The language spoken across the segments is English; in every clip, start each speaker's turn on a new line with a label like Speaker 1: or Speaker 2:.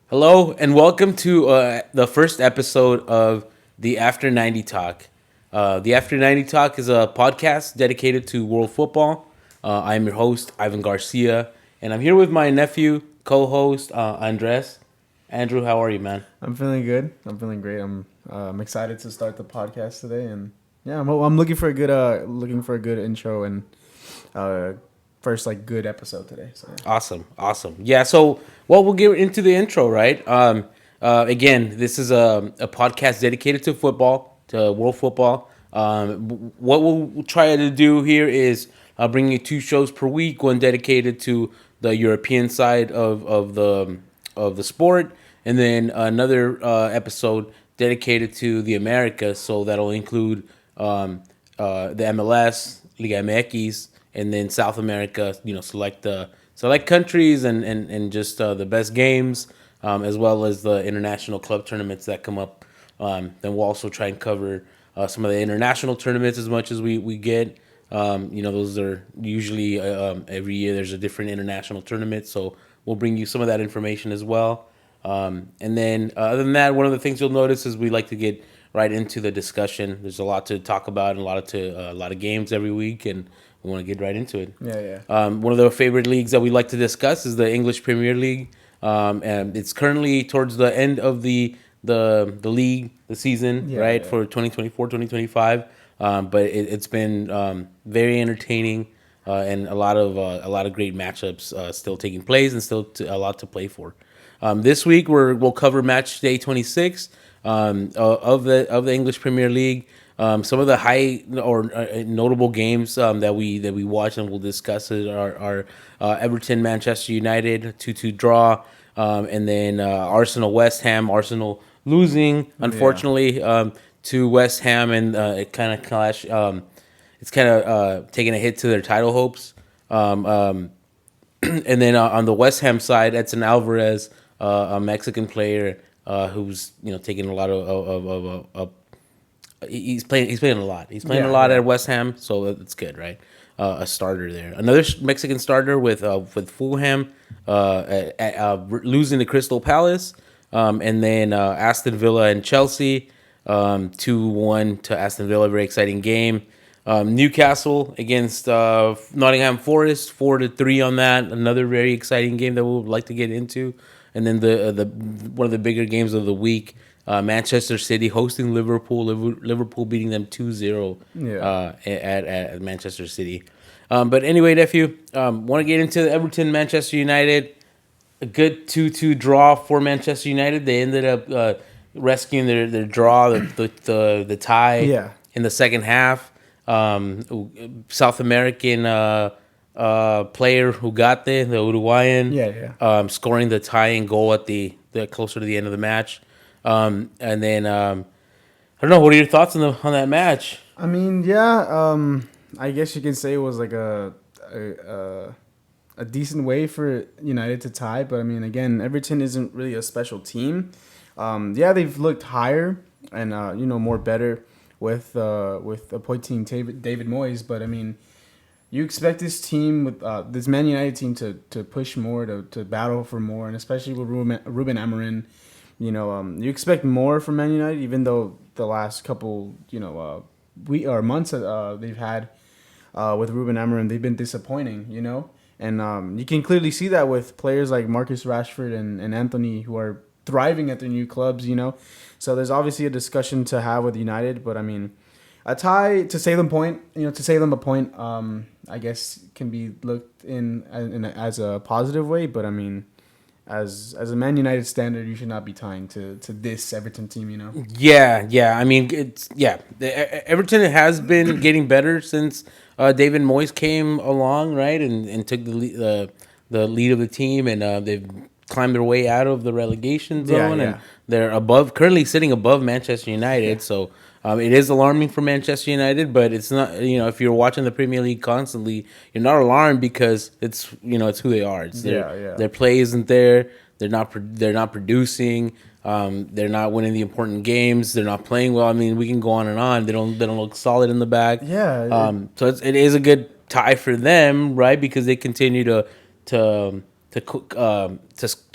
Speaker 1: Hello and welcome to the first episode of the After 90 Talk. The After 90 Talk is a podcast dedicated to world football. I'm your host, Ivan Garcia, and I'm here with my nephew, co-host, Andres. Andrew, how are you, man?
Speaker 2: I'm feeling good. I'm feeling great. I'm excited to start the podcast today, and yeah, I'm looking for a good intro and uh first like good episode today. So yeah.
Speaker 1: Awesome. Yeah, so, we'll get into the intro, right? Again, this is a podcast dedicated to football, to world football. What we'll try to do here is bring you two shows per week, one dedicated to the European side of the sport, and then another episode dedicated to the Americas. So that'll include the MLS, Liga MX, and then South America. Select countries and just the best games, as well as the international club tournaments that come up. Then we'll also try and cover some of the international tournaments as much as we get. Those are usually every year there's a different international tournament, so we'll bring you some of that information as well. And then other than that, one of the things you'll notice is we like to get right into the discussion. There's a lot to talk about and a lot of games every week, and we want to get right into it.
Speaker 2: Yeah.
Speaker 1: One of the favorite leagues that we like to discuss is the English Premier League, and it's currently towards the end of the season,
Speaker 2: Yeah,
Speaker 1: right,
Speaker 2: yeah.
Speaker 1: for 2024-2025. But it's been very entertaining, and a lot of great matchups still taking place, and still a lot to play for. This week we'll cover match day 26 of the English Premier League. Some of the high or notable games that we watch and we'll discuss it are Everton Manchester United 2-2 draw, and then Arsenal West Ham. Arsenal losing
Speaker 2: Yeah.
Speaker 1: unfortunately to West Ham, and it kind of clash. It's kind of taking a hit to their title hopes. And then on the West Ham side, Edson Alvarez, a Mexican player who's taking a lot of he's playing a lot. He's playing a
Speaker 2: Yeah,
Speaker 1: lot
Speaker 2: yeah.
Speaker 1: at West Ham, so it's good, right? A starter there. Another Mexican starter with Fulham, losing to Crystal Palace, and then Aston Villa and Chelsea, 2-1 to Aston Villa. Very exciting game. Newcastle against Nottingham Forest, 4-3 on that. Another very exciting game that we'll like to get into. And then the one of the bigger games of the week, Manchester City hosting Liverpool. Liverpool beating them 2-0
Speaker 2: Yeah.
Speaker 1: at Manchester City. But anyway, nephew, want to get into the Everton Manchester United. A good 2-2 draw for Manchester United. They ended up rescuing their draw, the tie
Speaker 2: Yeah.
Speaker 1: in the second half. South American player Ugarte, the Uruguayan,
Speaker 2: Yeah.
Speaker 1: scoring the tying goal at the closer to the end of the match. And then I don't know. What are your thoughts on that match?
Speaker 2: I mean, yeah. I guess you can say it was like a a decent way for United to tie, but I mean, again, Everton isn't really a special team. Yeah, they've looked higher and more better with appointing David Moyes, but I mean, you expect this team with this Man United team to push more, to battle for more, and especially with Ruben Amorim, you expect more from Man United, even though the last couple we or months they've had with Ruben Amorim, they've been disappointing, and you can clearly see that with players like Marcus Rashford and Anthony, who are thriving at their new clubs. So there's obviously a discussion to have with United, but I mean, a tie to save them a point, I guess can be looked as a positive way. But I mean, as a Man United standard, you should not be tying to this Everton team.
Speaker 1: Yeah. I mean, Everton has been getting better since David Moyes came along, right, and took the lead of the team, and they've climbed their way out of the relegation zone, and
Speaker 2: Yeah.
Speaker 1: they're currently sitting above Manchester United. So it is alarming for Manchester United, but it's not. If you're watching the Premier League constantly, you're not alarmed because it's who they are. It's
Speaker 2: Yeah.
Speaker 1: their play isn't there. They're not producing. They're not winning the important games. They're not playing well. I mean, we can go on and on. They don't look solid in the back.
Speaker 2: Yeah.
Speaker 1: So it is a good tie for them, right? Because they continue to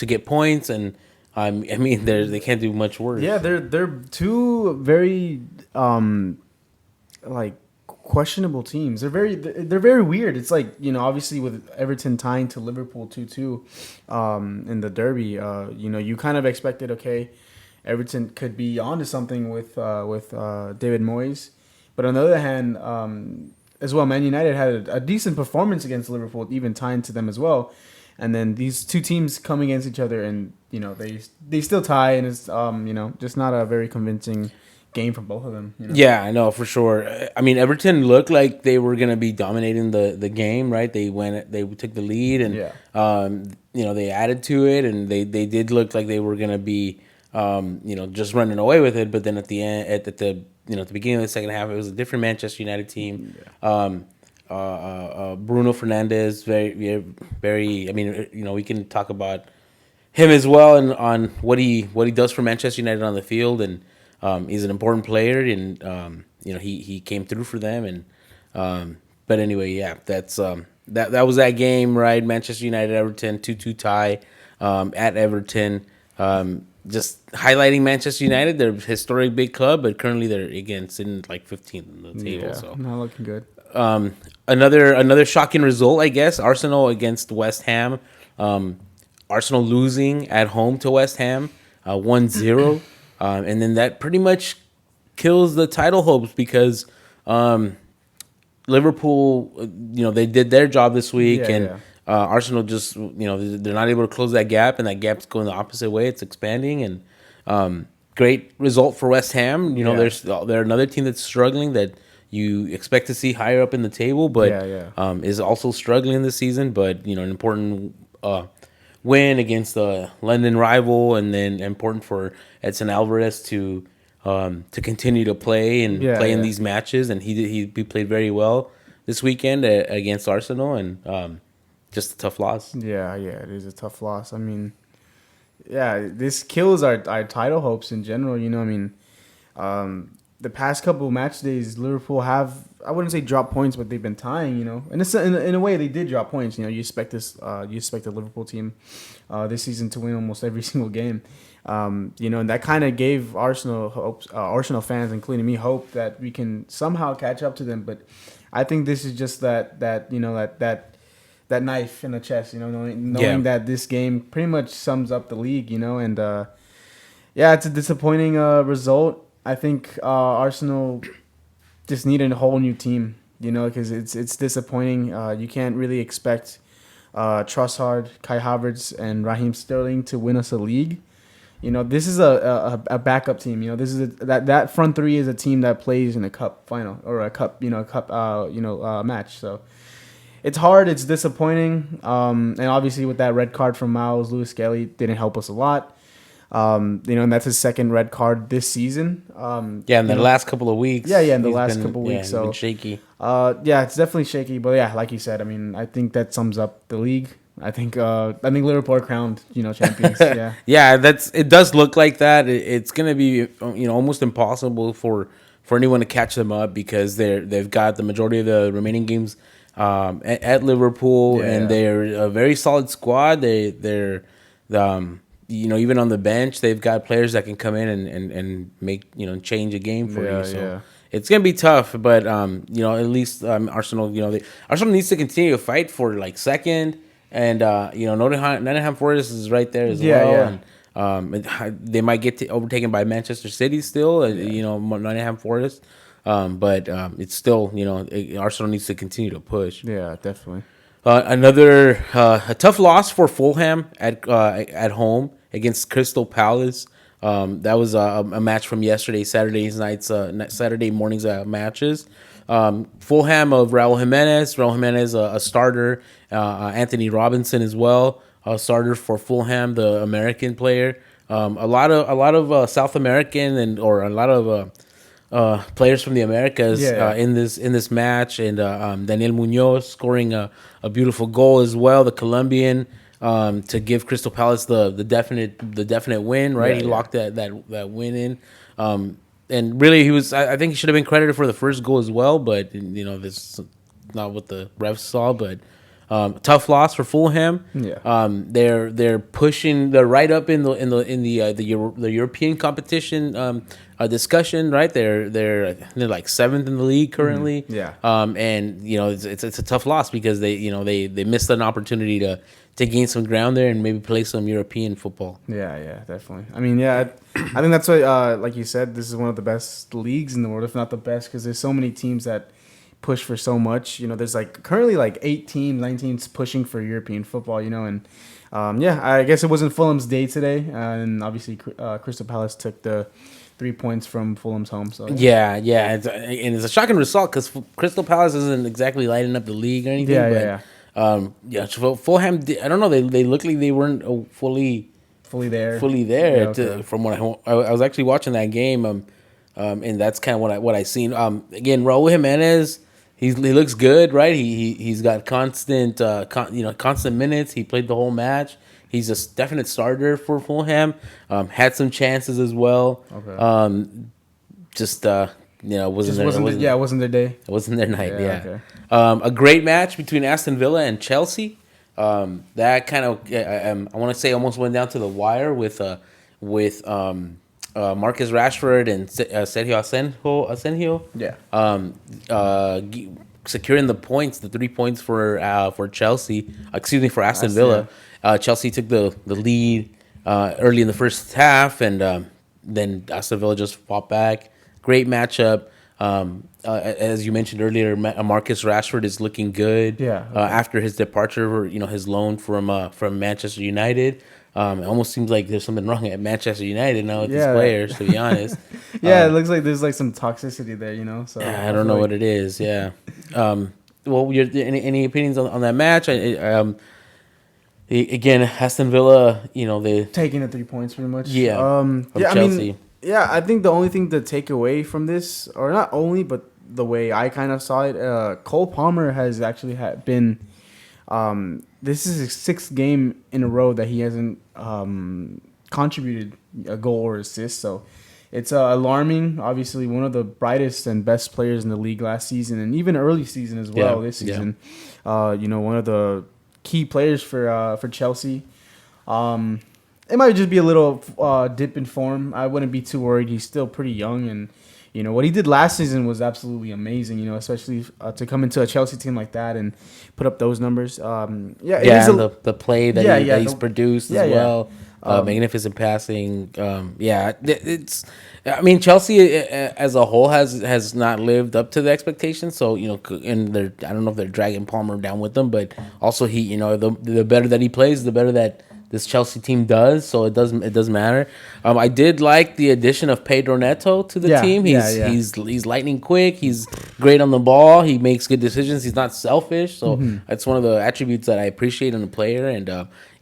Speaker 1: get points, and I mean, they can't do much
Speaker 2: Yeah,
Speaker 1: worse.
Speaker 2: they're two very like questionable teams. They're very weird. It's like, obviously with Everton tying to Liverpool 2-2 in the derby, you kind of expected, okay, Everton could be onto something with David Moyes. But on the other hand, as well, Man United had a decent performance against Liverpool, even tying to them as well. And then these two teams come against each other, and they still tie, and it's just not a very convincing game for both of them.
Speaker 1: Yeah, I know for sure. I mean, Everton looked like they were gonna be dominating the game, right? They took the lead, and
Speaker 2: Yeah.
Speaker 1: they added to it, and they did look like they were gonna be, just running away with it. But then at the end, at the at the beginning of the second half, it was a different Manchester United team. Bruno Fernandes, very, very. I mean, we can talk about him as well and on what he does for Manchester United on the field, and he's an important player, and he came through for them, and but anyway, yeah, that's that was that game, right? Manchester United Everton 2-2 tie at Everton. Just highlighting Manchester United, they're a historic big club, but currently they're again sitting like 15th on the table.
Speaker 2: Yeah,
Speaker 1: So
Speaker 2: not looking good.
Speaker 1: another shocking result, I guess. Arsenal against West Ham. Arsenal losing at home to West Ham, 1-0. And then that pretty much kills the title hopes because Liverpool, they did their job this week,
Speaker 2: Yeah,
Speaker 1: and
Speaker 2: yeah.
Speaker 1: Arsenal just, they're not able to close that gap, and that gap's going the opposite way. It's expanding, and great result for West Ham.
Speaker 2: Yeah.
Speaker 1: They're another team that's struggling that you expect to see higher up in the table, but
Speaker 2: Yeah, yeah.
Speaker 1: is also struggling this season. But an important win against the London rival, and then important for Edson Alvarez to continue to play and
Speaker 2: Yeah,
Speaker 1: play in
Speaker 2: yeah.
Speaker 1: these matches, and he played very well this weekend against Arsenal, and just a tough loss.
Speaker 2: Yeah, yeah, it is a tough loss. I mean, yeah, this kills our title hopes in general. I mean, the past couple match days, Liverpool have, I wouldn't say drop points, but they've been tying. And it's in a way they did drop points. You expect you expect the Liverpool team this season to win almost every single game. And that kind of gave Arsenal hopes, Arsenal fans, including me, hope that we can somehow catch up to them. But I think this is just that knife in the chest, knowing
Speaker 1: Yeah.
Speaker 2: that this game pretty much sums up the league, and yeah, it's a disappointing result. I think Arsenal just need a whole new team, because it's disappointing. You can't really expect Trossard, Kai Havertz, and Raheem Sterling to win us a league. This is a backup team. This is that front three is a team that plays in a cup final or a cup match. So it's hard. It's disappointing. And obviously with that red card from Miles Lewis Skelly didn't help us a lot. And that's his second red card this season.
Speaker 1: Yeah, in the last couple of weeks.
Speaker 2: Yeah, in the
Speaker 1: he's
Speaker 2: last
Speaker 1: been-
Speaker 2: couple weeks.
Speaker 1: he's
Speaker 2: So
Speaker 1: been shaky.
Speaker 2: yeah, it's definitely shaky. But yeah, like you said, I mean, I think that sums up the league. I think Liverpool are crowned, champions. Yeah.
Speaker 1: Yeah, it does look like that. It's gonna be almost impossible for anyone to catch them up because they've got the majority of the remaining games at Liverpool,
Speaker 2: Yeah.
Speaker 1: and they're a very solid squad. They're even on the bench they've got players that can come in and make change a game for
Speaker 2: Yeah,
Speaker 1: you. So
Speaker 2: yeah.
Speaker 1: it's gonna be tough, but at least Arsenal Arsenal needs to continue to fight for like second, and Nottingham Forest is right there as
Speaker 2: Yeah,
Speaker 1: well.
Speaker 2: yeah.
Speaker 1: And they might get overtaken by Manchester City still, Nottingham Forest. But it's still, Arsenal needs to continue to push.
Speaker 2: Yeah, definitely.
Speaker 1: Another a tough loss for Fulham at home against Crystal Palace. That was a match from yesterday, Saturday morning's matches. Fulham of Raul Jimenez. Raul Jimenez, a starter. Anthony Robinson as well, a starter for Fulham, the American player. A lot of South American or a lot of players from the Americas in this match, and Daniel Munoz scoring a beautiful goal as well, the Colombian, to give Crystal Palace the definite win. Right, he locked that win in, and really he was. I think he should have been credited for the first goal as well, but this is not what the refs saw. But Tough loss for Fulham.
Speaker 2: Yeah.
Speaker 1: They're pushing. They're right up in the European competition discussion. Right, they're like seventh in the league currently.
Speaker 2: Yeah.
Speaker 1: And it's a tough loss because they missed an opportunity to gain some ground there and maybe play some European football.
Speaker 2: Yeah, definitely. I mean, yeah, I think that's why, like you said, this is one of the best leagues in the world, if not the best, because there's so many teams that push for so much. There's currently 8 teams, 9 teams pushing for European football. And yeah, I guess it wasn't Fulham's day today, and obviously Crystal Palace took the 3 points from Fulham's home. So
Speaker 1: yeah, it's a shocking result because Crystal Palace isn't exactly lighting up the league or anything. Fulham. I don't know. They look like they weren't fully
Speaker 2: there.
Speaker 1: Yeah, okay. From what I was actually watching that game. And that's kind of what I seen. Again, Raul Jimenez. He looks good, right? He's got constant minutes. He played the whole match. He's a definite starter for Fulham. Had some chances as well.
Speaker 2: Okay.
Speaker 1: It
Speaker 2: wasn't their day.
Speaker 1: It wasn't their night. Yeah.
Speaker 2: Okay.
Speaker 1: A great match between Aston Villa and Chelsea. That kind of I want to say almost went down to the wire with Marcus Rashford and Sergio Asenjo.
Speaker 2: Yeah.
Speaker 1: Securing the 3 points for Chelsea. For Aston Villa. Chelsea took the lead early in the first half, and then Aston Villa just fought back. Great matchup. As you mentioned earlier, Marcus Rashford is looking good.
Speaker 2: Yeah. Okay.
Speaker 1: After his departure, his loan from Manchester United. It almost seems like there's something wrong at Manchester United now with these players, to be honest.
Speaker 2: Yeah, it looks like there's some toxicity there, So
Speaker 1: I don't know what it is. Yeah. Well, any opinions on that match? Again, Aston Villa, they
Speaker 2: taking the 3 points pretty much.
Speaker 1: Yeah.
Speaker 2: Chelsea. I think the only thing to take away from this, or not only, but the way I kind of saw it, Cole Palmer has actually been. This is his 6th game in a row that he hasn't contributed a goal or assist. So it's alarming. Obviously, one of the brightest and best players in the league last season, and even early season as well. This season, one of the key players for Chelsea. It might just be a little dip in form. I wouldn't be too worried. He's still pretty young, and what he did last season was absolutely amazing. Especially to come into a Chelsea team like that and put up those numbers.
Speaker 1: The play that he's produced as well. Magnificent passing. It's. I mean, Chelsea as a whole has not lived up to the expectations. So and I don't know if they're dragging Palmer down with them, but also he, the better that he plays, the better that this Chelsea team does. So it doesn't matter. I did like the addition of Pedro Neto to the team. He's lightning quick. He's great on the ball. He makes good decisions. He's not selfish. So that's one of the attributes that I appreciate in a player. And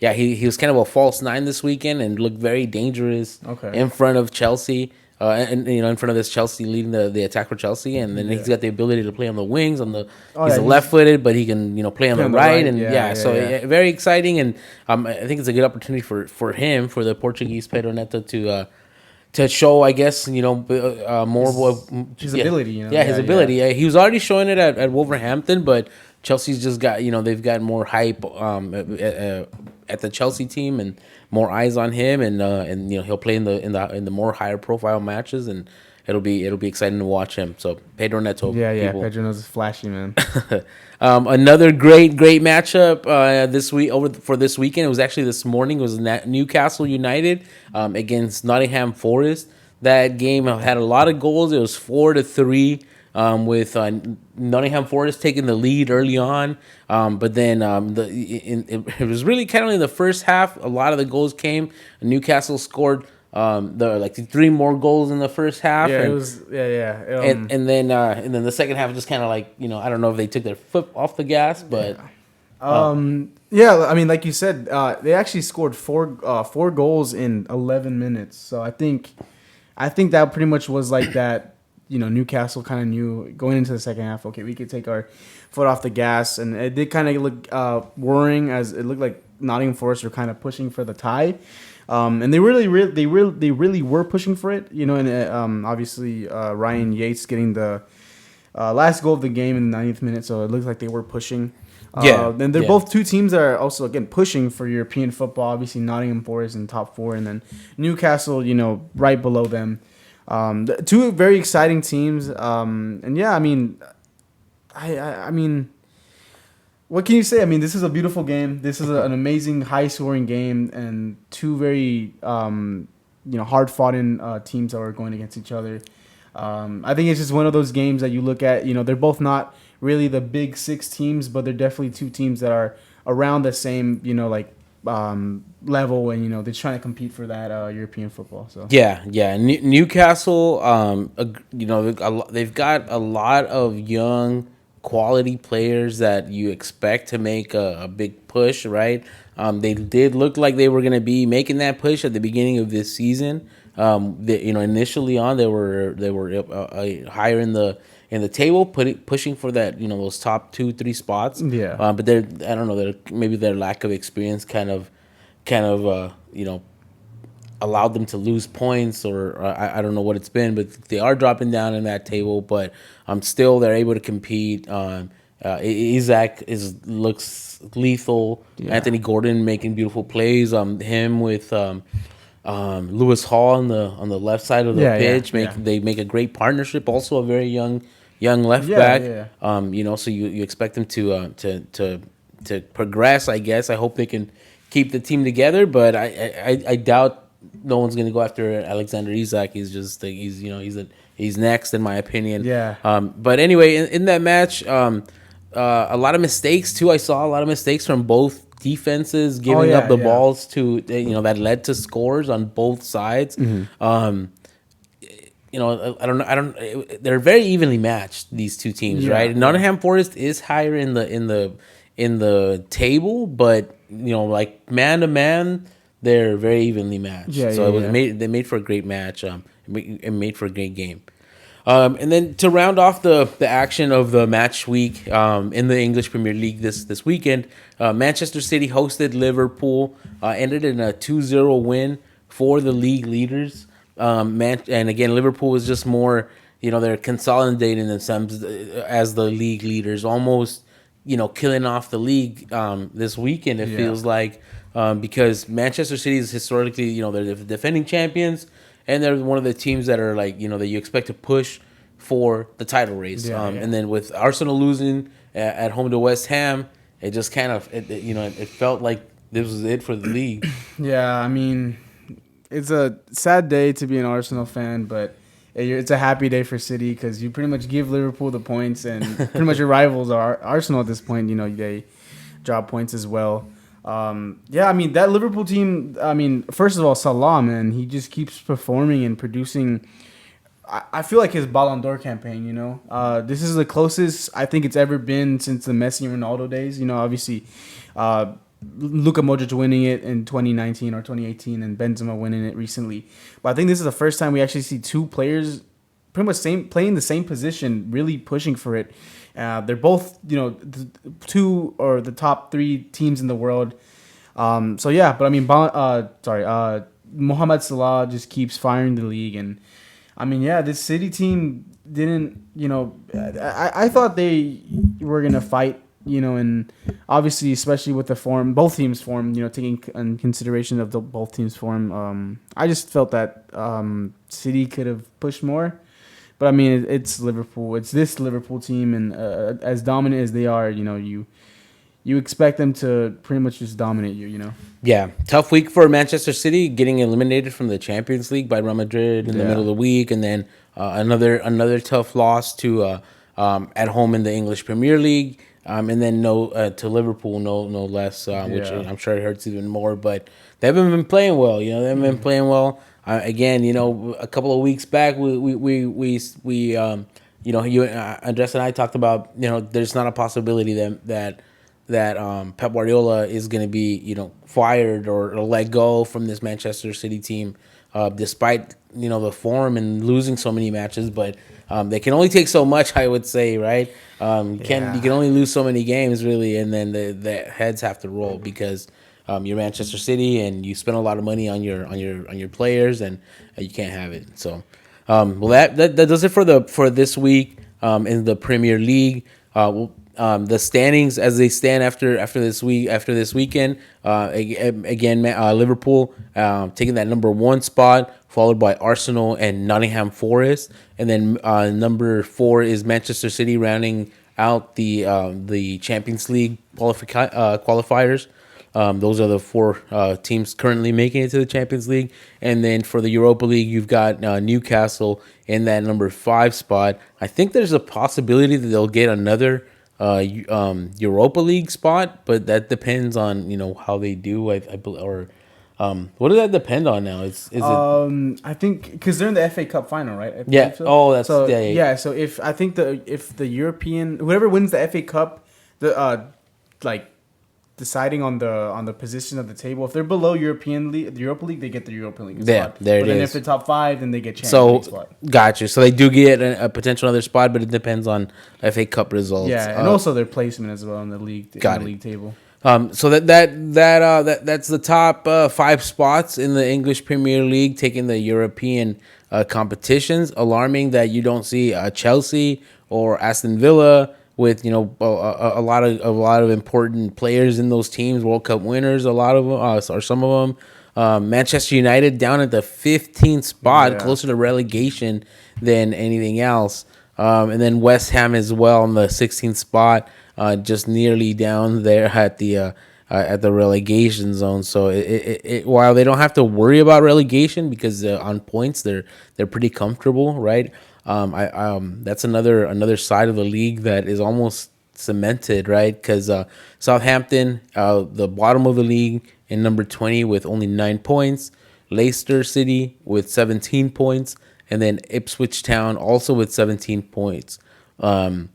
Speaker 1: he was kind of a false 9 this weekend and looked very dangerous in front of Chelsea. In front of this Chelsea leading the attack for Chelsea, and then he's got the ability to play on the wings. He's left-footed, but he can play on the right, very exciting. And I think it's a good opportunity for him, for the Portuguese Pedro Neto to show, I guess, more
Speaker 2: his ability.
Speaker 1: His ability. Yeah, he was already showing it at Wolverhampton, but Chelsea's just got they've got more hype at the Chelsea team and more eyes on him, and he'll play in the more higher profile matches, and it'll be exciting to watch him. So Pedro Neto,
Speaker 2: Pedro Neto's is flashy, man.
Speaker 1: Another great matchup this weekend. It was actually this morning. It was Newcastle United against Nottingham Forest. That game had a lot of goals. It was 4-3. With Nottingham Forest taking the lead early on, but then it was really kind of in the first half. A lot of the goals came. Newcastle scored 3 more goals in the first half. And then the second half just kind of I don't know if they took their foot off the gas, but
Speaker 2: I mean, like you said, they actually scored 4 goals in 11 minutes. So I think that pretty much was like that. Newcastle kind of knew going into the second half, okay, we could take our foot off the gas, and it did kind of look worrying, as it looked like Nottingham Forest were kind of pushing for the tie, and they really were pushing for it, and obviously Ryan Yates getting the last goal of the game in the 90th minute, so it looked like they were pushing.
Speaker 1: Yeah,
Speaker 2: And they're
Speaker 1: yeah.
Speaker 2: both two teams that are also again pushing for European football. Obviously, Nottingham Forest in top four, and then Newcastle, right below them. Two very exciting teams. And yeah, I mean, I mean, what can you say? I mean, this is a beautiful game. This is an amazing, high-scoring game, and two very, hard-fought-in teams that are going against each other. I think it's just one of those games that you look at. They're both not really the big six teams, but they're definitely two teams that are around the same, level, and they're trying to compete for that European football. So
Speaker 1: Yeah, yeah. Newcastle, they've got a lot of young quality players that you expect to make a big push, right? They did look like they were going to be making that push at the beginning of this season. Initially on they were higher in the table, pushing for that those top 2-3 spots.
Speaker 2: yeah,
Speaker 1: But they're I don't know, maybe their lack of experience kind of allowed them to lose points, or I don't know what it's been, but they are dropping down in that table. But still they're able to compete. Isaac looks lethal.
Speaker 2: yeah,
Speaker 1: Anthony Gordon making beautiful plays. Him with Lewis Hall on the left side of the
Speaker 2: yeah, yeah,
Speaker 1: pitch
Speaker 2: yeah,
Speaker 1: they make a great partnership. Also a very young left
Speaker 2: yeah,
Speaker 1: back.
Speaker 2: yeah.
Speaker 1: So you expect them to progress. I guess I hope they can keep the team together, but I doubt no one's gonna go after Alexander Isak. He's just he's next in my opinion.
Speaker 2: Yeah.
Speaker 1: But anyway, in that match, a lot of mistakes too. I saw a lot of mistakes from both defenses giving up
Speaker 2: Yeah,
Speaker 1: the
Speaker 2: yeah.
Speaker 1: balls to that led to scores on both sides. I don't know. They're very evenly matched, these two teams,
Speaker 2: Yeah,
Speaker 1: right?
Speaker 2: yeah.
Speaker 1: Nottingham Forest is higher in the table, but like man to man, they're very evenly matched.
Speaker 2: Yeah,
Speaker 1: So
Speaker 2: yeah, yeah.
Speaker 1: they made for a great match. It made for a great game. And then to round off the action of the match week in the English Premier League this weekend, Manchester City hosted Liverpool, ended in a 2-0 win for the league leaders. And again, Liverpool was just more, they're consolidating themselves as the league leaders, almost, killing off the league this weekend, it
Speaker 2: Yeah.
Speaker 1: feels like, because Manchester City is historically, they're the defending champions, and they're one of the teams that are like, that you expect to push for the title race.
Speaker 2: Yeah, yeah.
Speaker 1: And then with Arsenal losing at home to West Ham, it just kind of, it felt like this was it for the league.
Speaker 2: Yeah, I mean, it's a sad day to be an Arsenal fan, but it's a happy day for City because you pretty much give Liverpool the points, and pretty much your rivals are Arsenal at this point. They drop points as well. Yeah, I mean, that Liverpool team, I mean, first of all, Salah, man, he just keeps performing and producing. I feel like his Ballon d'Or campaign, this is the closest I think it's ever been since the Messi and Ronaldo days. Obviously, Luka Modric winning it in 2019 or 2018, and Benzema winning it recently. But I think this is the first time we actually see two players pretty much playing the same position, really pushing for it. They're both, two or the top three teams in the world. So yeah, but I mean, Mohamed Salah just keeps firing the league, and I mean, yeah, this City team didn't, I thought they were gonna fight, and obviously, especially with the form, both teams' form, taking in consideration of both teams' form, I just felt that City could have pushed more. But I mean, it's Liverpool. It's this Liverpool team, and as dominant as they are, you expect them to pretty much just dominate you.
Speaker 1: Yeah, tough week for Manchester City, getting eliminated from the Champions League by Real Madrid in the middle of the week, and then another tough loss to at home in the English Premier League, and then to Liverpool, no less, which I'm sure it hurts even more. But they haven't been playing well. They haven't been playing well. Again, a couple of weeks back, you Andres and I talked about, there's not a possibility that Pep Guardiola is going to be, fired or let go from this Manchester City team, despite the form and losing so many matches. But they can only take so much, I would say, right? You can only lose so many games, really, and then the heads have to roll because you're Manchester City and you spend a lot of money on your players, and you can't have it. So, well, that does it for this week in the Premier League. The standings as they stand after this weekend. Again, Liverpool taking that number one spot, followed by Arsenal and Nottingham Forest, and then number four is Manchester City, rounding out the Champions League qualifiers. Those are the four teams currently making it to the Champions League. And then for the Europa League, you've got Newcastle in that number five spot. I think there's a possibility that they'll get another Europa League spot, but that depends on how they do. Or what does that depend on now? Is it?
Speaker 2: I think because they're in the FA Cup final, right? I
Speaker 1: Yeah.
Speaker 2: believe so.
Speaker 1: Oh, that's
Speaker 2: so
Speaker 1: yeah.
Speaker 2: So if the European whoever wins the FA Cup, the like deciding on the position of the table. If they're below the Europa League, they get the Europa League spot.
Speaker 1: Yeah, there
Speaker 2: but
Speaker 1: it
Speaker 2: then
Speaker 1: is.
Speaker 2: if they're top five, then they get Champions
Speaker 1: So
Speaker 2: League spot.
Speaker 1: gotcha. So they do get a potential other spot, but it depends on FA Cup results.
Speaker 2: Yeah, and also their placement as well in the league league table.
Speaker 1: So that's the top five spots in the English Premier League, taking the European competitions. Alarming that you don't see Chelsea or Aston Villa with a lot of important players in those teams, World Cup winners. A lot of them, or some of them. Manchester United down at the 15th spot, closer to relegation than anything else. And then West Ham as well in the 16th spot, just nearly down there at the relegation zone. So while they don't have to worry about relegation because on points they're pretty comfortable, right? That's another side of the league that is almost cemented, right? Because Southampton, the bottom of the league, in number 20 with only 9 points. Leicester City with 17 points, and then Ipswich Town also with 17 points. The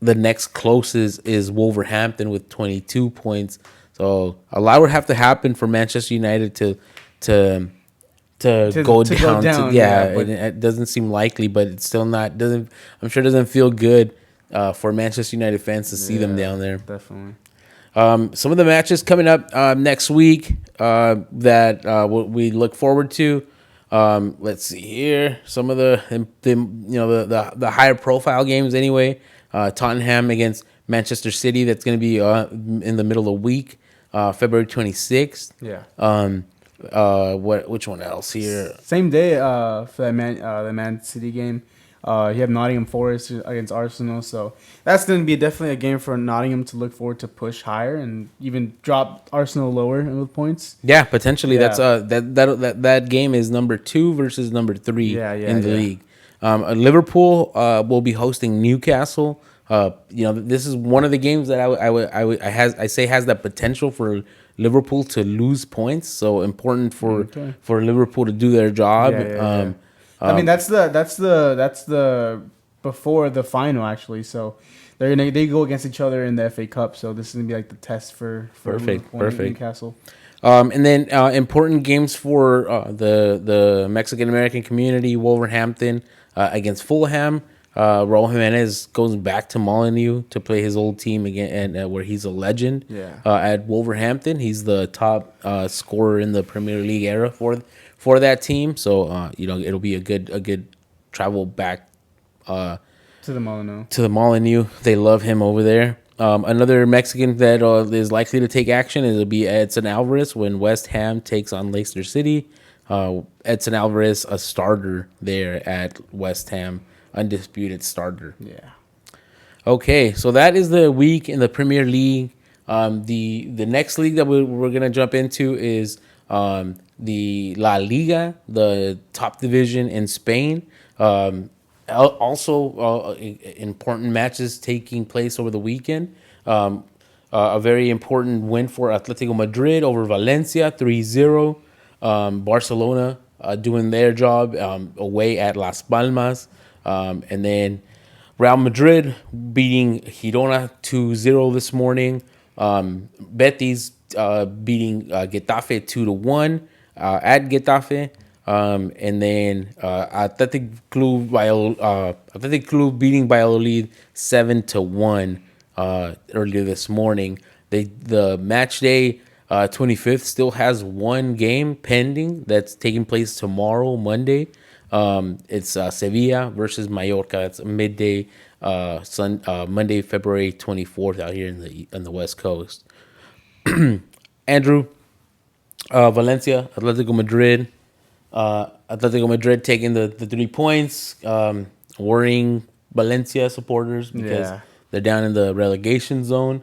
Speaker 1: next closest is Wolverhampton with 22 points. So a lot would have to happen for Manchester United to go down. It doesn't seem likely, but it's still not. I'm sure it doesn't feel good for Manchester United fans to see them down there.
Speaker 2: Definitely.
Speaker 1: Some of the matches coming up next week that we look forward to. Let's see here. Some of the higher profile games anyway. Tottenham against Manchester City. That's going to be in the middle of the week, February 26th.
Speaker 2: Yeah.
Speaker 1: Which one else here?
Speaker 2: Same day for the Man City game. You have Nottingham Forest against Arsenal, so that's going to be definitely a game for Nottingham to look forward to push higher and even drop Arsenal lower with points.
Speaker 1: Yeah, potentially. Yeah. That's that game is number 2 versus number 3 in the league. Liverpool will be hosting Newcastle. This is one of the games that I say has that potential for Liverpool to lose points. So important for Liverpool to do their job.
Speaker 2: Yeah. I mean that's the before the final actually. So they go against each other in the FA Cup. So this is gonna be like the test for
Speaker 1: perfect
Speaker 2: Newcastle.
Speaker 1: And then important games for the Mexican American community: Wolverhampton against Fulham. Raul Jimenez goes back to Molineux to play his old team again, and where he's a legend.
Speaker 2: Yeah.
Speaker 1: At Wolverhampton, he's the top scorer in the Premier League era for that team. So it'll be a good travel back
Speaker 2: to the Molineux.
Speaker 1: To the Molineux, they love him over there. Another Mexican that is likely to take action it'll be Edson Alvarez when West Ham takes on Leicester City. Edson Alvarez, a starter there at West Ham. Undisputed starter.
Speaker 2: Yeah.
Speaker 1: Okay, so that is the week in the Premier League. The next league that we're gonna jump into is the La Liga, the top division in Spain. Also, important matches taking place over the weekend. A very important win for Atletico Madrid over Valencia, 3-0. Barcelona doing their job away at Las Palmas. And then Real Madrid beating Girona 2-0 this morning. Betis beating Getafe 2-1 at Getafe. And then Athletic Club beating Valladolid 7-1 earlier this morning. The match day 25th still has one game pending that's taking place tomorrow, Monday. It's Sevilla versus Mallorca. It's a midday, Monday, February 24th out here on the West Coast. Andrew, Valencia, Atletico Madrid. Atletico Madrid taking the 3 points, worrying Valencia supporters because
Speaker 2: Yeah.
Speaker 1: they're down in the relegation zone.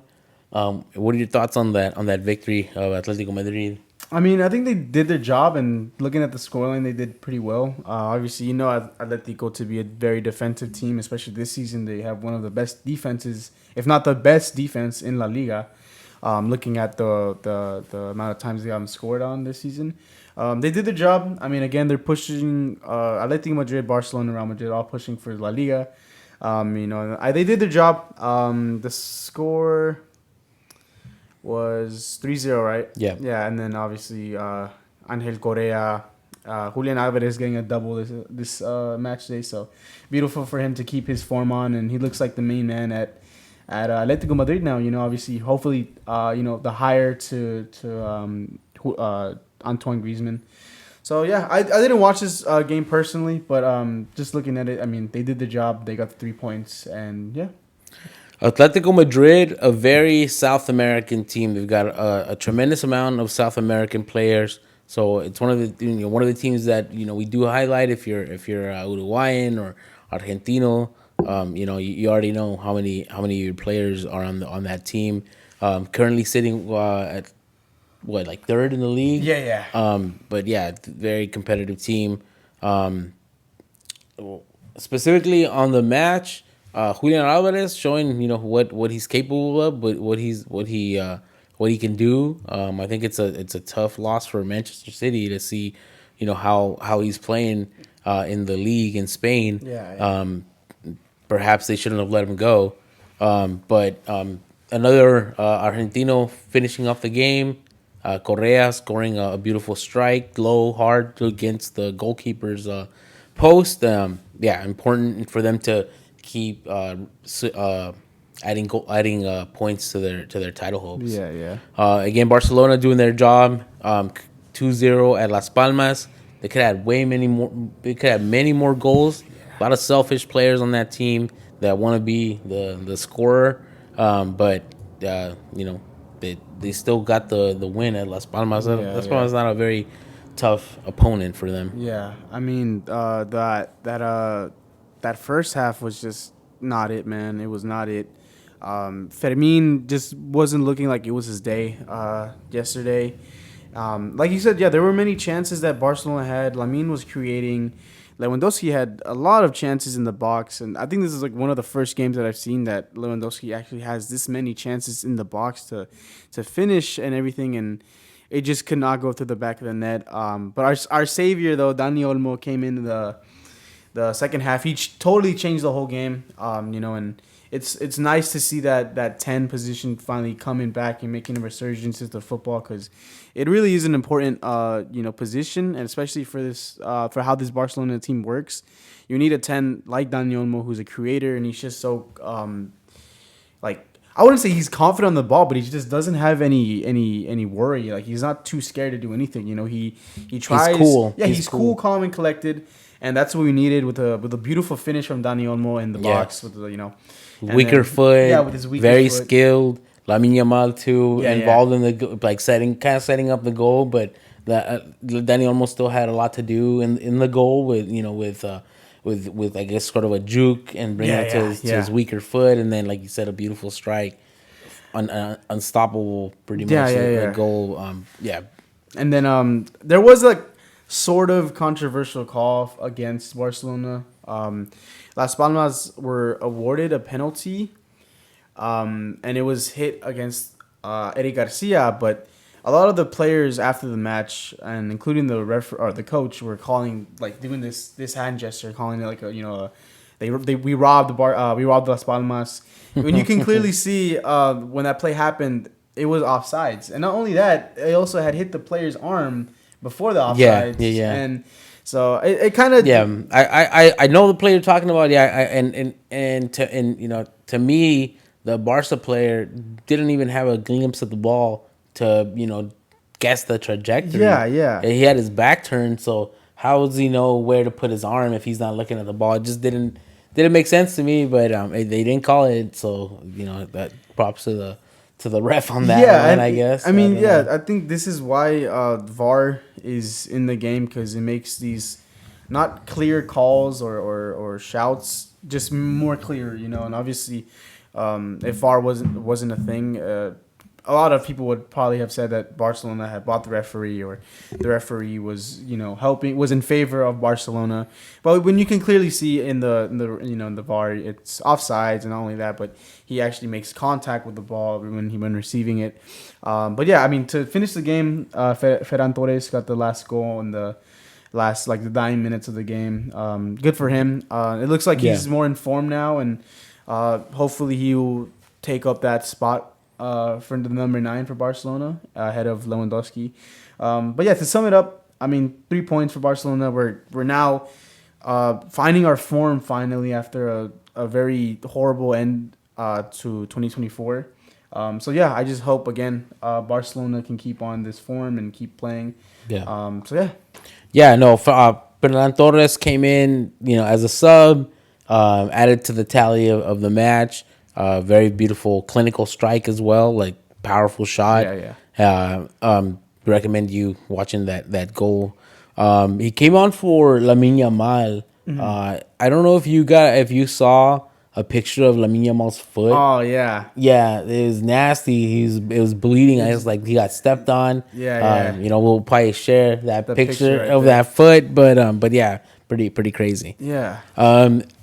Speaker 1: What are your thoughts on that victory of Atletico Madrid?
Speaker 2: I mean, I think they did their job, and looking at the scoreline, they did pretty well. Obviously, Atletico to be a very defensive team, especially this season. They have one of the best defenses, if not the best defense in La Liga. Looking at the amount of times they haven't scored on this season, they did their job. I mean, again, they're pushing Atletico Madrid, Barcelona, Real Madrid, all pushing for La Liga. They did their job. The score was 3-0, right?
Speaker 1: Yeah.
Speaker 2: Yeah, and then obviously Angel Correa, Julian Alvarez getting a double this match day. So beautiful for him to keep his form on, and he looks like the main man at Atletico Madrid now. Obviously, hopefully, the hire to Antoine Griezmann. So yeah, I didn't watch this game personally, but just looking at it, I mean, they did the job. They got the 3 points, and yeah.
Speaker 1: Atletico Madrid, a very South American team. They've got a tremendous amount of South American players. So it's one of the teams that we do highlight if you're Uruguayan or Argentino. You already know how many of your players are on that team. Currently sitting at what, like third in the league.
Speaker 2: Yeah.
Speaker 1: But yeah, very competitive team. Specifically on the match, Julian Alvarez showing what he's capable of, but what he can do. I think it's a tough loss for Manchester City to see how he's playing in the league in Spain.
Speaker 2: Yeah.
Speaker 1: Perhaps they shouldn't have let him go. But another Argentino finishing off the game. Correa scoring a beautiful strike, low, hard against the goalkeeper's post. Important for them to keep adding points to their title hopes.
Speaker 2: Yeah.
Speaker 1: Again, Barcelona doing their job. 2-0 at Las Palmas. They could have many more. They could have many more goals. A lot of selfish players on that team that want to be the scorer. But they still got the win at Las Palmas. Las Palmas is not a very tough opponent for them.
Speaker 2: Yeah, I mean, that first half was just not it, man. It was not it. Fermin just wasn't looking like it was his day yesterday. Like you said, yeah, there were many chances that Barcelona had. Lamine was creating. Lewandowski had a lot of chances in the box, and I think this is like one of the first games that I've seen that Lewandowski actually has this many chances in the box to finish and everything, and it just could not go through the back of the net. But our savior though, Dani Olmo, came in the second half. He totally changed the whole game. And it's nice to see that 10 position finally coming back and making a resurgence into football, because it really is an important position, and especially for this for how this Barcelona team works. You need a 10 like Dani Olmo, who's a creator, and he's just so I wouldn't say he's confident on the ball, but he just doesn't have any worry. Like, he's not too scared to do anything. He tries.
Speaker 1: He's cool.
Speaker 2: Yeah, he's cool, calm, and collected, and that's what we needed with a beautiful finish from Dani Olmo in the box with
Speaker 1: weaker foot.
Speaker 2: Yeah, with his weaker
Speaker 1: very
Speaker 2: foot.
Speaker 1: skilled. Lamine Yamal too, involved in the setting up the goal, but Dani Olmo still had a lot to do in the goal with I guess sort of a juke and bring it to his weaker foot, and then, like you said, a beautiful strike, unstoppable, pretty much a goal.
Speaker 2: And then there was a sort of controversial call against Barcelona. Las Palmas were awarded a penalty, and it was hit against Eric Garcia, but a lot of the players after the match, and including the the coach, were calling, doing this hand gesture, calling it we robbed Las Palmas. When you can clearly see when that play happened, it was offsides, and not only that, it also had hit the player's arm before the offsides.
Speaker 1: Yeah.
Speaker 2: And so it kind of
Speaker 1: I know the player you're talking about. To me, the Barca player didn't even have a glimpse of the ball to guess the trajectory.
Speaker 2: Yeah.
Speaker 1: He had his back turned, so how does he know where to put his arm if he's not looking at the ball? It just didn't make sense to me. But they didn't call it, so that props to the ref on that
Speaker 2: Yeah,
Speaker 1: one. I
Speaker 2: and
Speaker 1: guess.
Speaker 2: I
Speaker 1: I
Speaker 2: mean,
Speaker 1: don't know.
Speaker 2: I think this is why VAR is in the game because it makes these not clear calls or shouts just more clear, and obviously, if VAR wasn't a thing, a lot of people would probably have said that Barcelona had bought the referee or the referee was was in favor of Barcelona. But when you can clearly see in the VAR, it's offsides, and not only that, but he actually makes contact with the ball when receiving it. But yeah, I mean, to finish the game, Ferran Torres got the last goal in the last, like, the dying minutes of the game. Good for him. It looks like
Speaker 1: Yeah.
Speaker 2: he's more informed now, and hopefully he will take up that spot for the number 9 for Barcelona ahead of Lewandowski. But yeah, to sum it up, I mean, 3 points for Barcelona. We're now finding our form finally after a very horrible end to 2024. So yeah, I just hope again Barcelona can keep on this form and keep playing.
Speaker 1: Yeah.
Speaker 2: So yeah.
Speaker 1: Yeah, no. Ferran Torres came in, as a sub, added to the tally of the match. Very beautiful clinical strike as well, like powerful shot. Recommend you watching that goal. He came on for Lamine Yamal. I don't know if you saw a picture of Lamine Yamal's foot.
Speaker 2: Oh yeah.
Speaker 1: Yeah, it was nasty. It was bleeding. I was like, he got stepped on.
Speaker 2: Yeah.
Speaker 1: We'll probably share that
Speaker 2: The
Speaker 1: picture
Speaker 2: picture right
Speaker 1: of
Speaker 2: there.
Speaker 1: that foot, but yeah, pretty crazy.
Speaker 2: Yeah.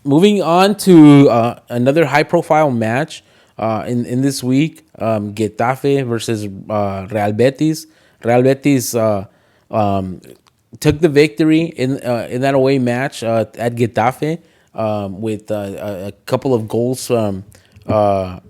Speaker 1: Moving on to another high profile match in this week, Getafe versus Real Betis. Real Betis took the victory in that away match at Getafe with a couple of goals from a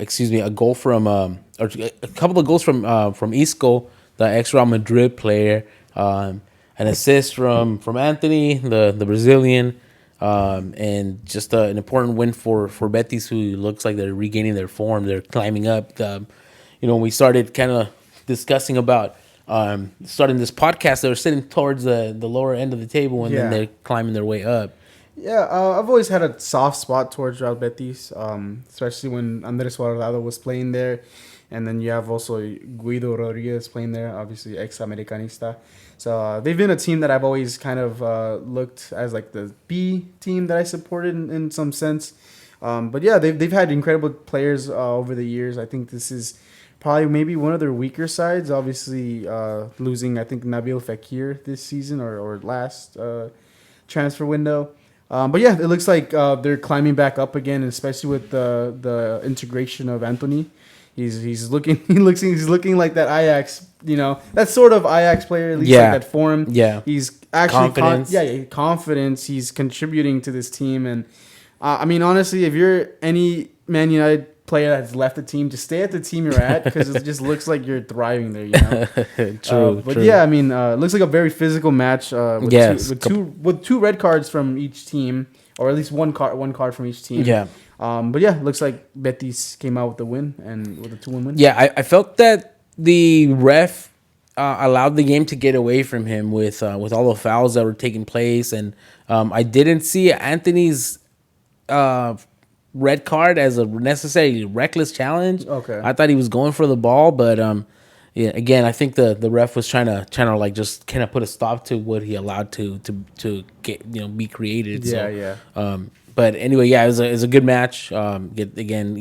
Speaker 1: goal from or a couple of goals from Isco, the ex Real Madrid player, an assist from Anthony, the Brazilian, and just an important win for Betis, who looks like they're regaining their form. They're climbing up. We started kind of discussing about starting this podcast. They were sitting towards the lower end of the table, and then
Speaker 2: Yeah.
Speaker 1: they're climbing their way up.
Speaker 2: Yeah, I've always had a soft spot towards Real Betis, especially when Andres Guardado was playing there. And then you have also Guido Rodriguez playing there, obviously ex-Americanista. So they've been a team that I've always kind of looked as like the B team that I supported in some sense. But yeah, they've had incredible players over the years. I think this is probably maybe one of their weaker sides. Obviously, losing, I think, Nabil Fekir this season or last transfer window. But yeah, it looks like they're climbing back up again, especially with the integration of Anthony. He's looking like that Ajax, that sort of Ajax player, at least
Speaker 1: Yeah.
Speaker 2: like that form.
Speaker 1: Yeah.
Speaker 2: He's actually
Speaker 1: Confidence.
Speaker 2: confidence. He's contributing to this team, and I mean, honestly, if you're any Man United player that's left the team, just stay at the team you're at because it just looks like you're thriving there.
Speaker 1: True.
Speaker 2: But
Speaker 1: true.
Speaker 2: yeah, I mean, it looks like a very physical match with,
Speaker 1: Yes.
Speaker 2: with two red cards from each team, or at least one card from each team.
Speaker 1: Yeah.
Speaker 2: But yeah, looks like Betis came out with the win and with a 2-1 win.
Speaker 1: Yeah, I felt that the ref allowed the game to get away from him with all the fouls that were taking place, and I didn't see Anthony's red card as a necessarily reckless challenge.
Speaker 2: Okay.
Speaker 1: I thought he was going for the ball, but yeah, again, I think the ref was trying to like just kind of put a stop to what he allowed to get be created.
Speaker 2: Yeah.
Speaker 1: But anyway, yeah, it was a good match. Again,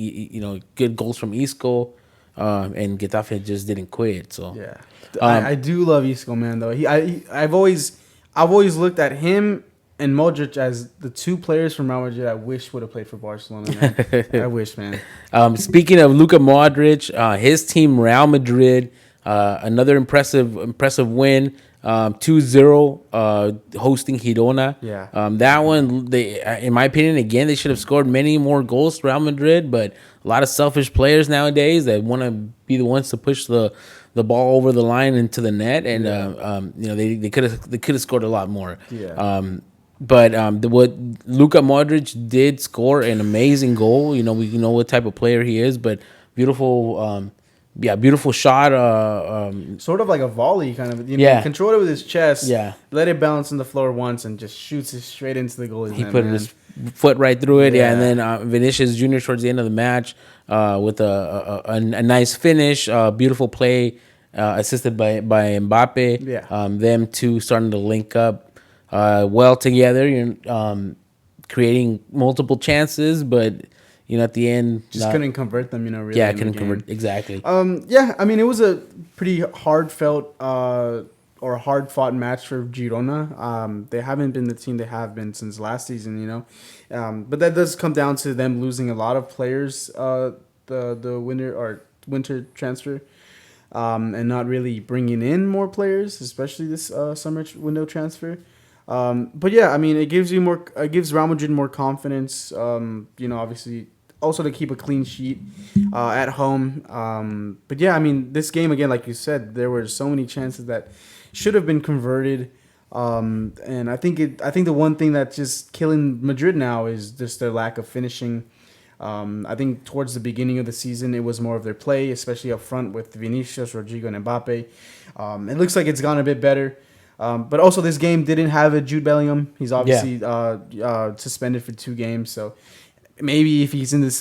Speaker 1: good goals from Isco, and Getafe just didn't quit. So
Speaker 2: Yeah. I do love Isco, man. Though I've always looked at him and Modric as the two players from Real Madrid I wish would have played for Barcelona. Man. I wish, man.
Speaker 1: Speaking of Luka Modric, his team Real Madrid, another impressive win, 2-0, hosting Girona.
Speaker 2: Yeah.
Speaker 1: That one, in my opinion, again, they should have scored many more goals, Real Madrid, but a lot of selfish players nowadays that want to be the ones to push the ball over the line into the net, and they could have scored a lot more.
Speaker 2: Yeah.
Speaker 1: But what Luka Modric did score an amazing goal. We know what type of player he is, but beautiful yeah, beautiful shot.
Speaker 2: Sort of like a volley kind of. He
Speaker 1: Yeah,
Speaker 2: controlled it with his chest,
Speaker 1: yeah.
Speaker 2: let it bounce on the floor once, and just shoots it straight into the goalie's
Speaker 1: He
Speaker 2: net,
Speaker 1: put
Speaker 2: man.
Speaker 1: his foot right through it. Yeah, and
Speaker 2: Yeah.
Speaker 1: then Vinicius Junior towards the end of the match with a nice finish, beautiful play, assisted by Mbappe.
Speaker 2: Yeah.
Speaker 1: Them two starting to link up well together. Creating multiple chances, but at the end,
Speaker 2: Just couldn't convert them, really
Speaker 1: yeah,
Speaker 2: in the
Speaker 1: couldn't
Speaker 2: game.
Speaker 1: convert exactly.
Speaker 2: Yeah, I mean, it was a pretty heartfelt or hard fought match for Girona. They haven't been the team they have been since last season. But that does come down to them losing a lot of players. The winter transfer. And not really bringing in more players, especially this summer window transfer. But yeah, I mean, it gives Real Madrid more confidence. Obviously, also to keep a clean sheet at home. But yeah, I mean, this game again, like you said, there were so many chances that should have been converted. And I think the one thing that's just killing Madrid now is just their lack of finishing. I think towards the beginning of the season, it was more of their play, especially up front with Vinicius, Rodrigo, and Mbappe. It looks like it's gone a bit better. But also, this game didn't have a Jude Bellingham. He's obviously suspended for 2 games. So maybe if he's in this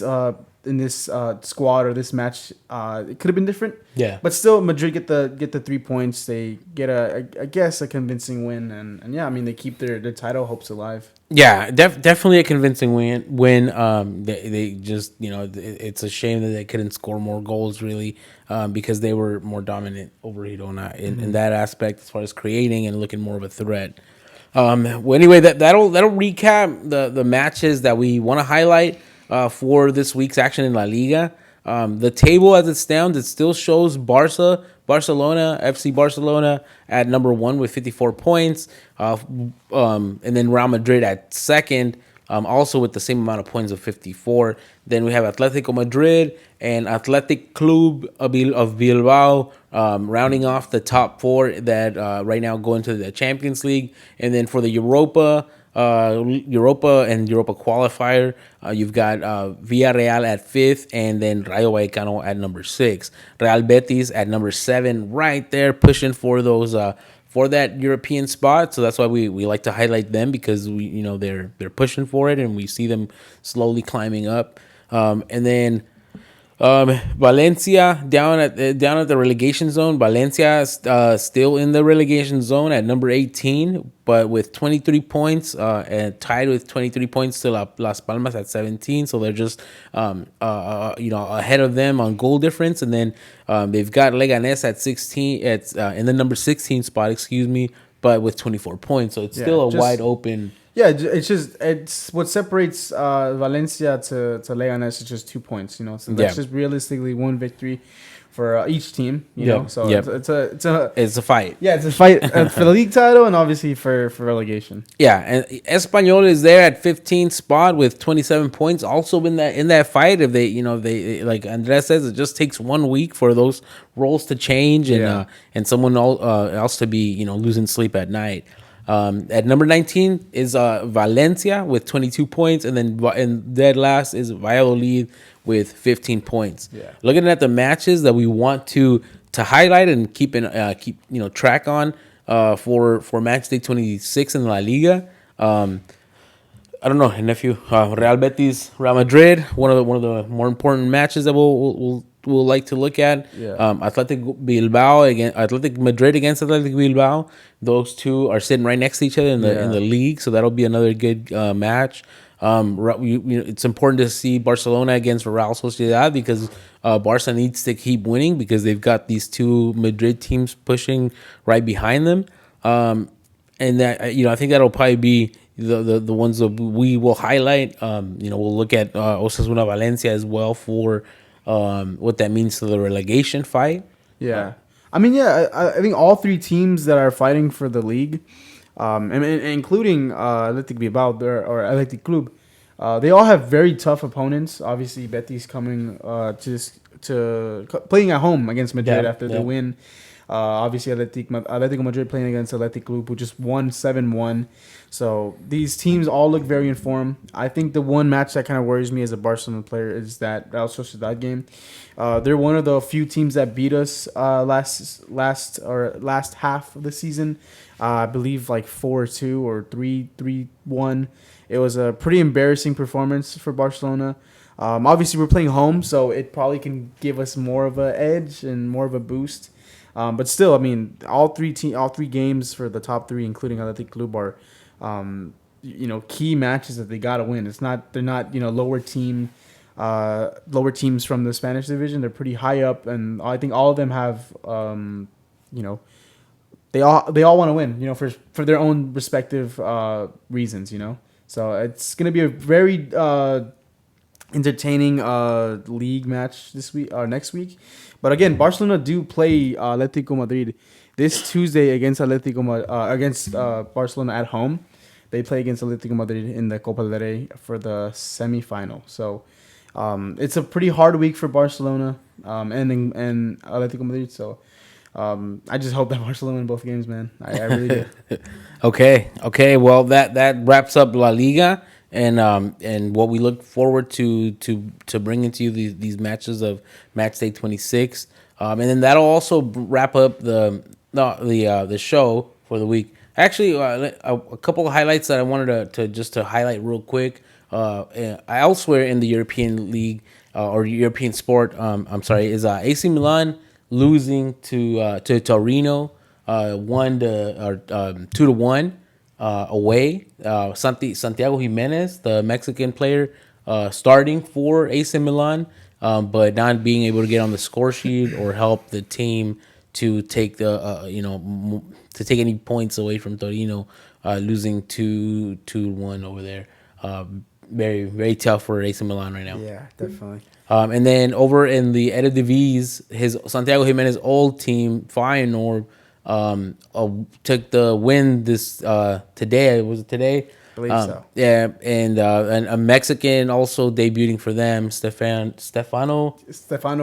Speaker 2: squad or this match, it could have been different.
Speaker 1: Yeah.
Speaker 2: But still, Madrid get the 3 points. They get I guess a convincing win, and yeah, I mean they keep their title hopes alive.
Speaker 1: Yeah, definitely a convincing win. They just it's a shame that they couldn't score more goals really, because they were more dominant over Girona in that aspect as far as creating and looking more of a threat. Well, anyway, that'll recap the matches that we want to highlight for this week's action in La Liga. The table as it stands, it still shows FC Barcelona at number 1 with 54 points, and then Real Madrid at second, also with the same amount of points of 54. Then we have Atletico Madrid and Athletic Club of Bilbao rounding off the top 4 that right now go into the Champions League. And then for the Europa and Europa qualifier, you've got Villarreal at 5th, and then Rayo Vallecano at number 6. Real Betis at number 7, right there pushing for those for that European spot. So that's why we like to highlight them, because they're pushing for it, and we see them slowly climbing up. And then Valencia down at the relegation zone. Valencia still in the relegation zone at number 18, but with 23 points, and tied with 23 points to Las Palmas at 17. So they're just ahead of them on goal difference. And then they've got Leganés at 16 in the number 16 spot, excuse me, but with 24 points. So it's still a wide open.
Speaker 2: Yeah, it's what separates Valencia to Leganes is just 2 points, so that's just realistically 1 victory for each team, so
Speaker 1: it's a fight.
Speaker 2: Yeah, it's a fight for the league title and obviously for relegation.
Speaker 1: Yeah, and Espanyol is there at 15th spot with 27 points, also in that fight. If they like Andres says, it just takes 1 week for those roles to change and someone else to be losing sleep at night. At number 19 is Valencia with 22 points, and then dead last is Valladolid with 15 points.
Speaker 2: Yeah.
Speaker 1: Looking at the matches that we want to highlight and keep track on for match day 26 in La Liga. I don't know, nephew. Real Betis, Real Madrid, one of the more important matches that we'll like to look at.
Speaker 2: Yeah.
Speaker 1: Athletic Madrid against Athletic Bilbao. Those two are sitting right next to each other in the league, so that'll be another good match. It's important to see Barcelona against Real Sociedad, because Barca needs to keep winning, because they've got these 2 Madrid teams pushing right behind them. And that I think that'll probably be the ones that we will highlight. We'll look at Osasuna Valencia as well for what that means to the relegation fight.
Speaker 2: Yeah. I mean, I think all 3 teams that are fighting for the league, and including Athletic Bilbao or Athletic Club, they all have very tough opponents. Obviously, Betis coming to playing at home against Madrid after the win. Obviously, Atletico Madrid playing against Athletic Club, who just won 7-1. So these teams all look very informed. I think the one match that kind of worries me as a Barcelona player is that Real Sociedad game. They're one of the few teams that beat us last half of the season. I believe like 4-2 or 3-1. It was a pretty embarrassing performance for Barcelona. Obviously, we're playing home, so it probably can give us more of an edge and more of a boost. But still, I mean, all three games for the top three, including Athletic Club, are key matches that they gotta win. They're not lower teams from the Spanish division. They're pretty high up, and I think all of them have they all want to win. For their own respective reasons. So it's gonna be a very entertaining league match this week or next week. But again, Barcelona do play Atletico Madrid this Tuesday against Barcelona at home. They play against Atletico Madrid in the Copa del Rey for the semifinal. So it's a pretty hard week for Barcelona and Atletico Madrid. So I just hope that Barcelona win both games, man. I really do.
Speaker 1: Okay. Well, that wraps up La Liga and what we look forward to bringing to you these matches of Match Day 26, and then that'll also wrap up the show for the week. Actually, a couple of highlights that I wanted to highlight real quick. Elsewhere in the European League or European sport, is AC Milan losing to Torino, 2-1 away. Santiago Jimenez, the Mexican player, starting for AC Milan, but not being able to get on the score sheet or help the team to take to take any points away from Torino, losing 2-1 over there. Very, very tough for AC Milan right now.
Speaker 2: Yeah, definitely.
Speaker 1: And then over in the Eredivisie, his Santiago Jimenez old team Feyenoord took the win this today. Was it today?
Speaker 2: I believe so.
Speaker 1: Yeah, and a Mexican also debuting for them,
Speaker 2: Stefano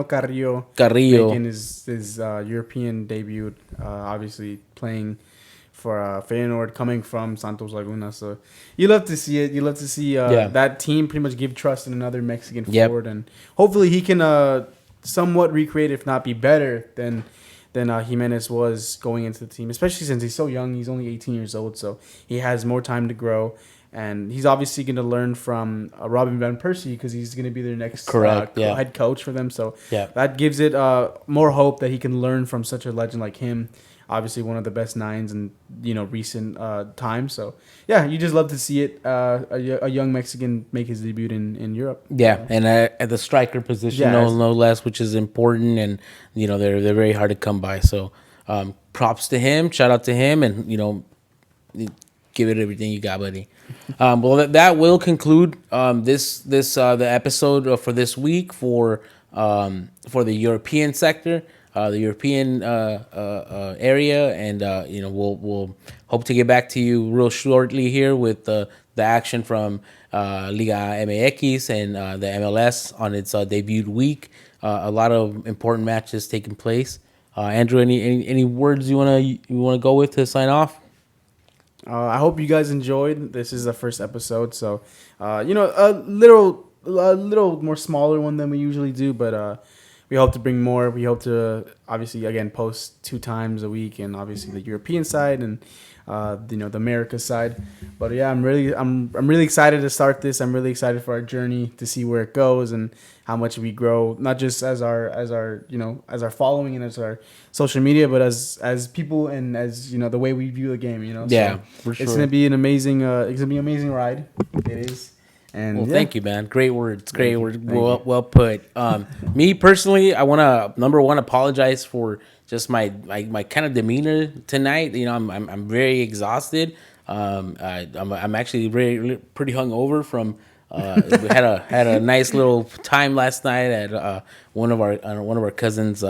Speaker 2: Carrillo making his European debut. Obviously playing for Feyenoord, coming from Santos Laguna. So you love to see it. You love to see that team pretty much give trust in another Mexican forward, and hopefully he can somewhat recreate, if not be better than Jimenez was going into the team, especially since he's so young. He's only 18 years old, so he has more time to grow. And he's obviously going to learn from Robin Van Persie because he's going to be their next head coach for them. So that gives it more hope that he can learn from such a legend like him. Obviously, one of the best nines in recent times. So you just love to see it. A young Mexican make his debut in Europe.
Speaker 1: Yeah, and at the striker position, no less, which is important, and they're very hard to come by. So props to him. Shout out to him, and give it everything you got, buddy. Well, that will conclude the episode for this week for the European sector. The European area, and we'll hope to get back to you real shortly here with the action from Liga MX and the MLS on its debut week. A lot of important matches taking place. Andrew, any words you wanna go with to sign off?
Speaker 2: I hope you guys enjoyed. This is the first episode, so a little more smaller one than we usually do, but. We hope to bring more. We hope to obviously again post 2 times a week, and obviously the European side and the America side. But I'm really excited to start this. I'm really excited for our journey to see where it goes and how much we grow, not just as our following and as our social media, but as people and as the way we view the game.
Speaker 1: So for sure.
Speaker 2: It's gonna be an amazing ride. It is. And
Speaker 1: thank you, man. Great words. Great words. Well put. Me personally, I want to number one apologize for just my kind of demeanor tonight. I'm very exhausted. I'm actually pretty hungover from. We had a nice little time last night at one of our cousins'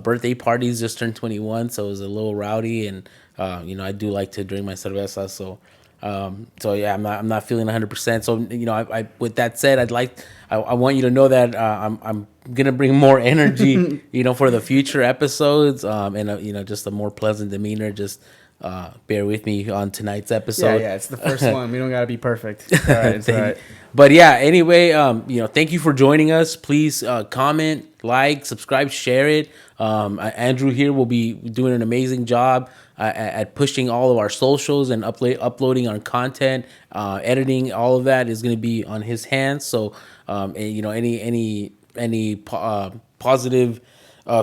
Speaker 1: birthday parties. Just turned 21, so it was a little rowdy, and I do like to drink my cerveza. So So yeah, I'm not feeling 100%. So I with that said, I want you to know that I'm gonna bring more energy, for the future episodes, and just a more pleasant demeanor. Just bear with me on tonight's
Speaker 2: Yeah,
Speaker 1: episode.
Speaker 2: yeah, it's the first one. We don't gotta be perfect. It's all right. It's all right.
Speaker 1: But yeah, anyway, thank you for joining us. Please comment, like, subscribe, share it. Andrew here will be doing an amazing job at pushing all of our socials and uploading our content, editing. All of that is going to be on his hands. So, and, any positive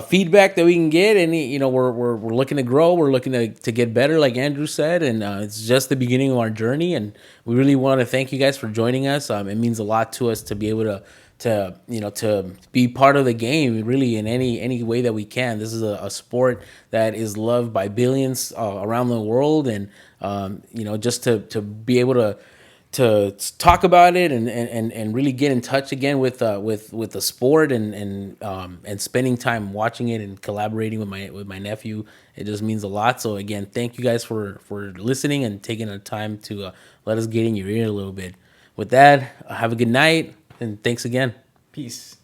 Speaker 1: feedback that we can get. We're looking to grow. We're looking to get better, like Andrew said, and it's just the beginning of our journey. And we really want to thank you guys for joining us. It means a lot to us to be able to be part of the game, really, in any way that we can. This is a sport that is loved by billions around the world, and just to be able to talk about it and really get in touch again with the sport and spending time watching it and collaborating with my nephew. It just means a lot. So again, thank you guys for listening and taking the time to let us get in your ear a little bit. With that, have a good night and thanks again.
Speaker 2: Peace.